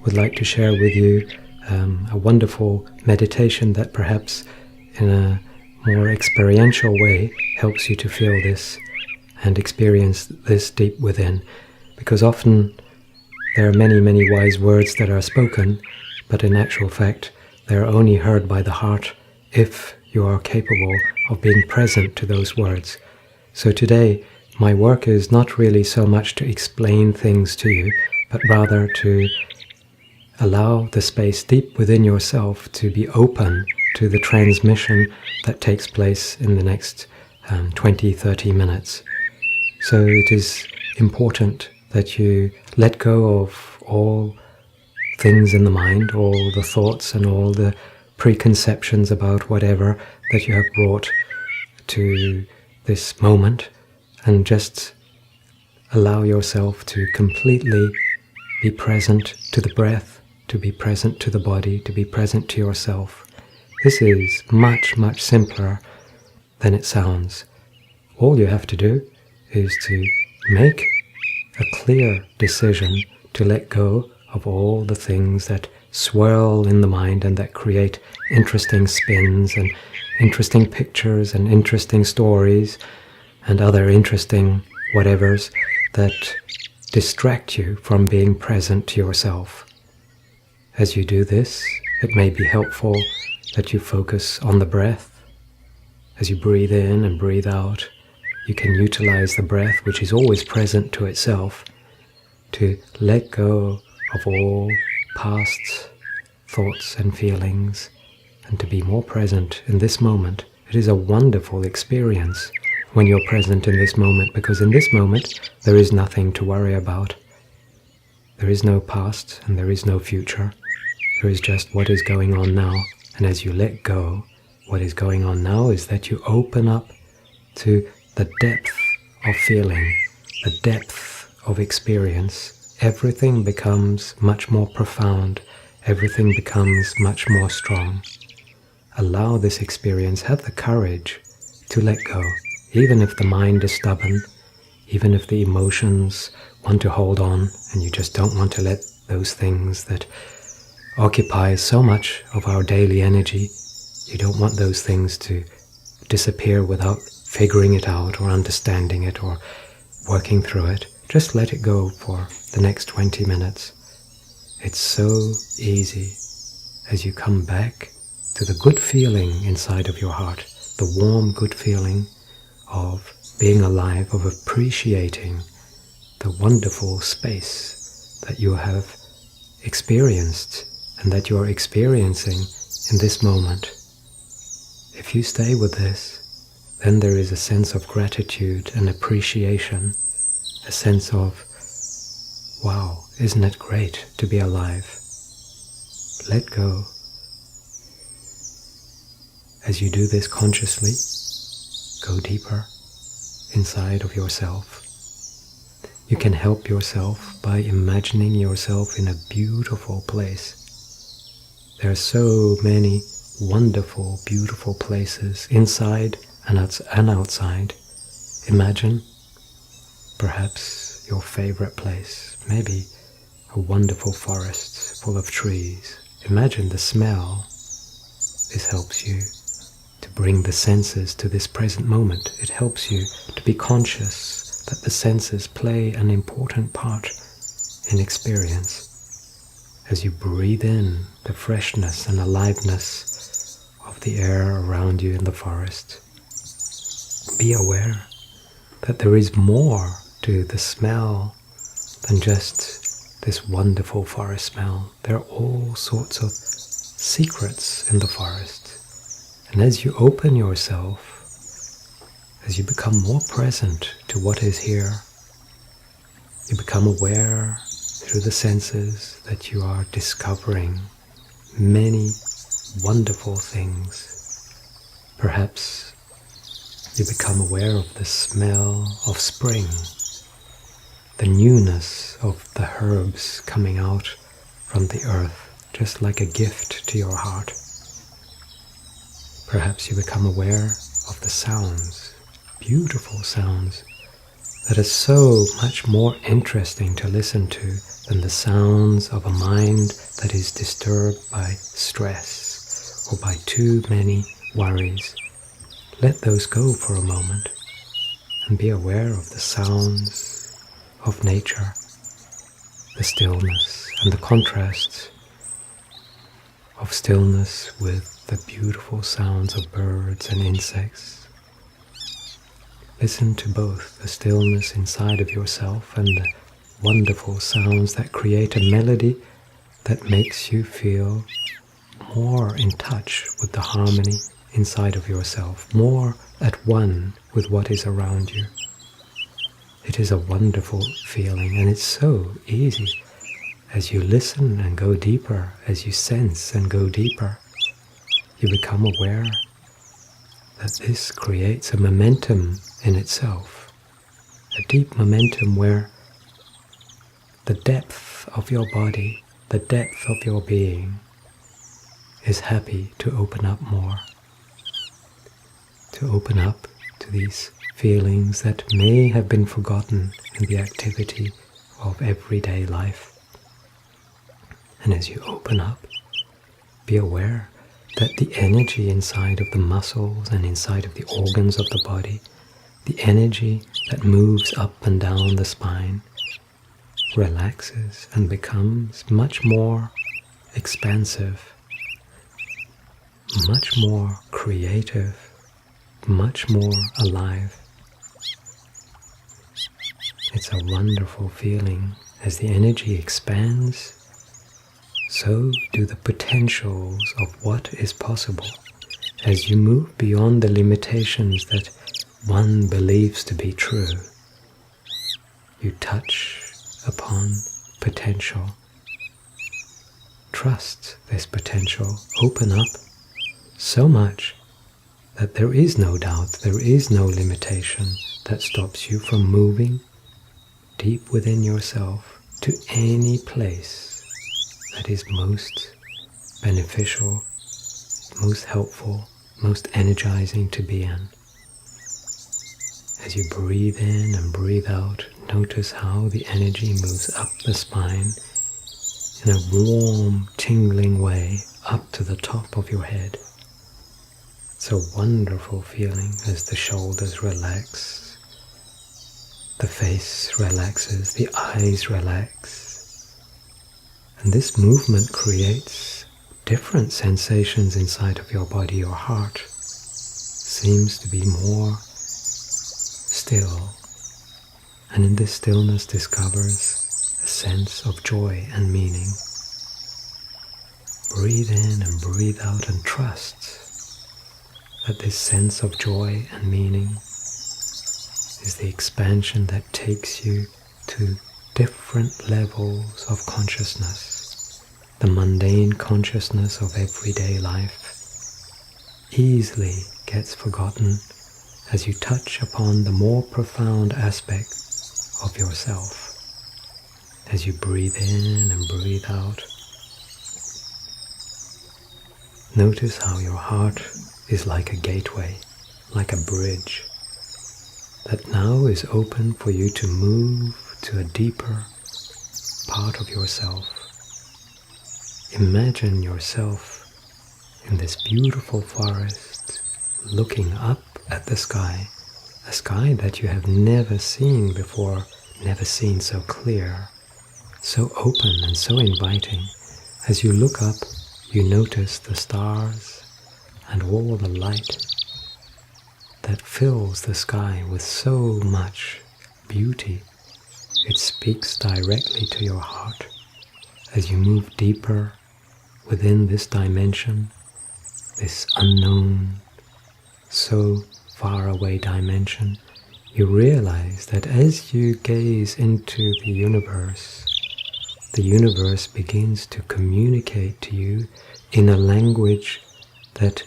would like to share with you a wonderful meditation that perhaps in a more experiential way helps you to feel this and experience this deep within. Because often there are many, many wise words that are spoken, but in actual fact they are only heard by the heart if you are capable of being present to those words. So today my work is not really so much to explain things to you, but rather to allow the space deep within yourself to be open to the transmission that takes place in the next 20-30 minutes. So it is important that you let go of all things in the mind, all the thoughts and all the preconceptions about whatever that you have brought to this moment, and just allow yourself to completely be present to the breath, to be present to the body, to be present to yourself. This is much, much simpler than it sounds. All you have to do is to make a clear decision to let go of all the things that swirl in the mind and that create interesting spins and interesting pictures and interesting stories and other interesting whatevers that distract you from being present to yourself. As you do this, it may be helpful that you focus on the breath. As you breathe in and breathe out, you can utilize the breath, which is always present to itself, to let go of all past thoughts and feelings, and to be more present in this moment. It is a wonderful experience when you're present in this moment, because in this moment there is nothing to worry about. There is no past and there is no future. There is just what is going on now. And as you let go, what is going on now is that you open up to the depth of feeling, the depth of experience. Everything becomes much more profound. Everything becomes much more strong. Allow this experience. Have the courage to let go, even if the mind is stubborn, even if the emotions want to hold on and you just don't want to let those things that occupy so much of our daily energy, you don't want those things to disappear without figuring it out or understanding it or working through it. Just let it go for the next 20 minutes. It's so easy as you come back to the good feeling inside of your heart, the warm, good feeling of being alive, of appreciating the wonderful space that you have experienced and that you are experiencing in this moment. If you stay with this, then there is a sense of gratitude and appreciation, a sense of, wow, isn't it great to be alive? Let go. As you do this consciously, go deeper inside of yourself. You can help yourself by imagining yourself in a beautiful place. There are so many wonderful, beautiful places inside and outside. Imagine perhaps your favorite place, maybe a wonderful forest full of trees. Imagine the smell. This helps you to bring the senses to this present moment. It helps you to be conscious that the senses play an important part in experience. As you breathe in the freshness and aliveness of the air around you in the forest, be aware that there is more to the smell than just this wonderful forest smell. There are all sorts of secrets in the forest. And as you open yourself, as you become more present to what is here, you become aware through the senses that you are discovering many wonderful things. Perhaps you become aware of the smell of spring, the newness of the herbs coming out from the earth, just like a gift to your heart. Perhaps you become aware of the sounds, beautiful sounds that are so much more interesting to listen to than the sounds of a mind that is disturbed by stress or by too many worries. Let those go for a moment and be aware of the sounds of nature, the stillness and the contrasts of stillness with the beautiful sounds of birds and insects. Listen to both the stillness inside of yourself and the wonderful sounds that create a melody that makes you feel more in touch with the harmony inside of yourself, more at one with what is around you. It is a wonderful feeling, and it's so easy. As you listen and go deeper, as you sense and go deeper, you become aware that this creates a momentum in itself, a deep momentum where the depth of your body, the depth of your being is happy to open up more, to open up to these feelings that may have been forgotten in the activity of everyday life. And as you open up, be aware that the energy inside of the muscles and inside of the organs of the body, the energy that moves up and down the spine, relaxes and becomes much more expansive, much more creative, much more alive. It's a wonderful feeling. As the energy expands, so do the potentials of what is possible. As you move beyond the limitations that one believes to be true, you touch upon potential. Trust this potential. Open up so much that there is no doubt, there is no limitation that stops you from moving deep within yourself to any place that is most beneficial, most helpful, most energizing to be in. As you breathe in and breathe out, notice how the energy moves up the spine in a warm, tingling way up to the top of your head. It's a wonderful feeling as the shoulders relax, the face relaxes, the eyes relax. And this movement creates different sensations inside of your body. Your heart seems to be more still, and in this stillness discovers a sense of joy and meaning. Breathe in and breathe out and trust that this sense of joy and meaning is the expansion that takes you to different levels of consciousness. The mundane consciousness of everyday life easily gets forgotten as you touch upon the more profound aspects of yourself. As you breathe in and breathe out, notice how your heart is like a gateway, like a bridge, that now is open for you to move to a deeper part of yourself. Imagine yourself in this beautiful forest, looking up at the sky, a sky that you have never seen before, never seen so clear, so open and so inviting. As you look up, you notice the stars and all the light that fills the sky with so much beauty. It speaks directly to your heart. As you move deeper within this dimension, this unknown, so far away dimension, you realize that as you gaze into the universe begins to communicate to you in a language that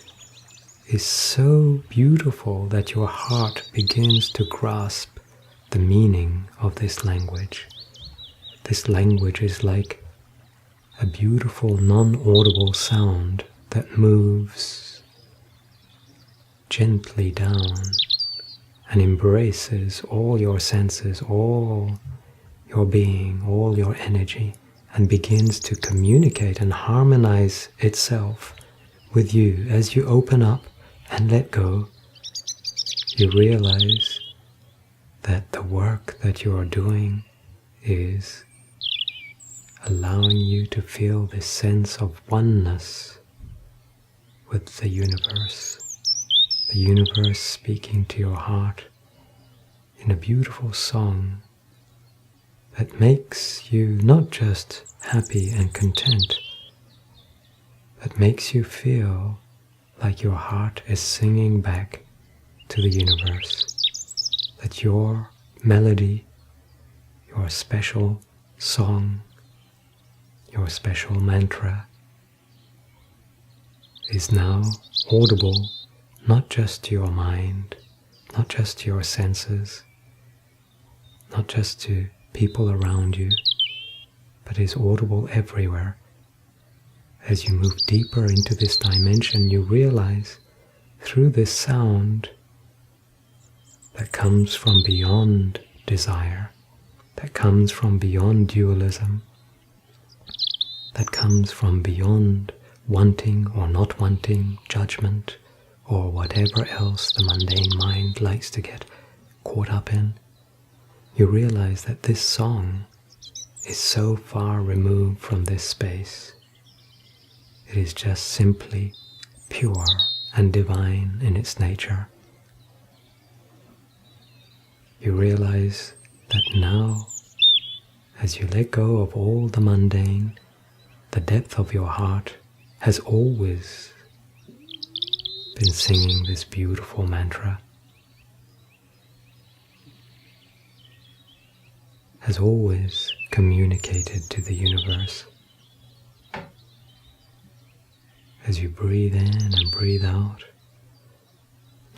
is so beautiful that your heart begins to grasp the meaning of this language. This language is like a beautiful non-audible sound that moves gently down and embraces all your senses, all your being, all your energy, and begins to communicate and harmonize itself with you. As you open up and let go, you realize that the work that you are doing is allowing you to feel this sense of oneness with the universe speaking to your heart in a beautiful song that makes you not just happy and content, but makes you feel like your heart is singing back to the universe, that your melody, your special song, your special mantra is now audible not just to your mind, not just to your senses, not just to people around you, but is audible everywhere. As you move deeper into this dimension, you realize through this sound that comes from beyond desire, that comes from beyond dualism, that comes from beyond wanting or not wanting, judgment, or whatever else the mundane mind likes to get caught up in. You realize that this song is so far removed from this space. It is just simply pure and divine in its nature. You realize that now, as you let go of all the mundane, the depth of your heart has always been singing this beautiful mantra, has always communicated to the universe. As you breathe in and breathe out,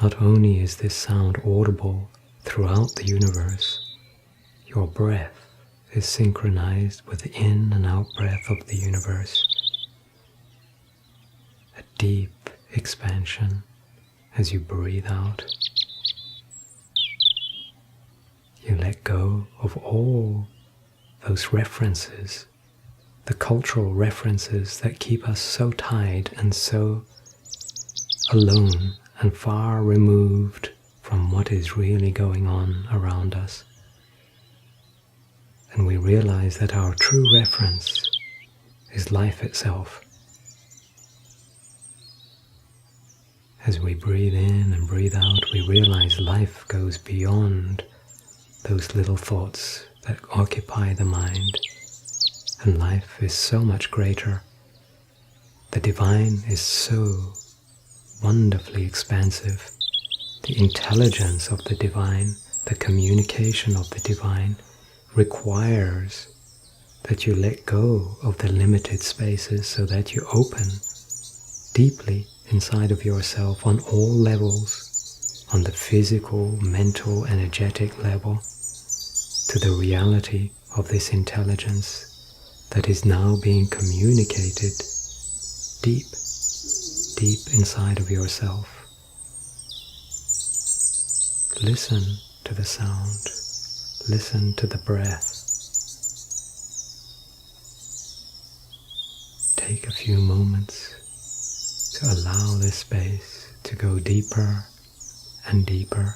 not only is this sound audible throughout the universe, your breath is synchronized with the in and out breath of the universe. A deep expansion as you breathe out. You let go of all those references, the cultural references that keep us so tied and so alone and far removed from what is really going on around us. And we realize that our true reference is life itself. As we breathe in and breathe out, we realize life goes beyond those little thoughts that occupy the mind, and life is so much greater. The divine is so wonderfully expansive. The intelligence of the divine, the communication of the divine requires that you let go of the limited spaces so that you open deeply inside of yourself on all levels, on the physical, mental, energetic level, to the reality of this intelligence that is now being communicated deep, deep inside of yourself. Listen to the sound, listen to the breath. Take a few moments to allow this space to go deeper and deeper.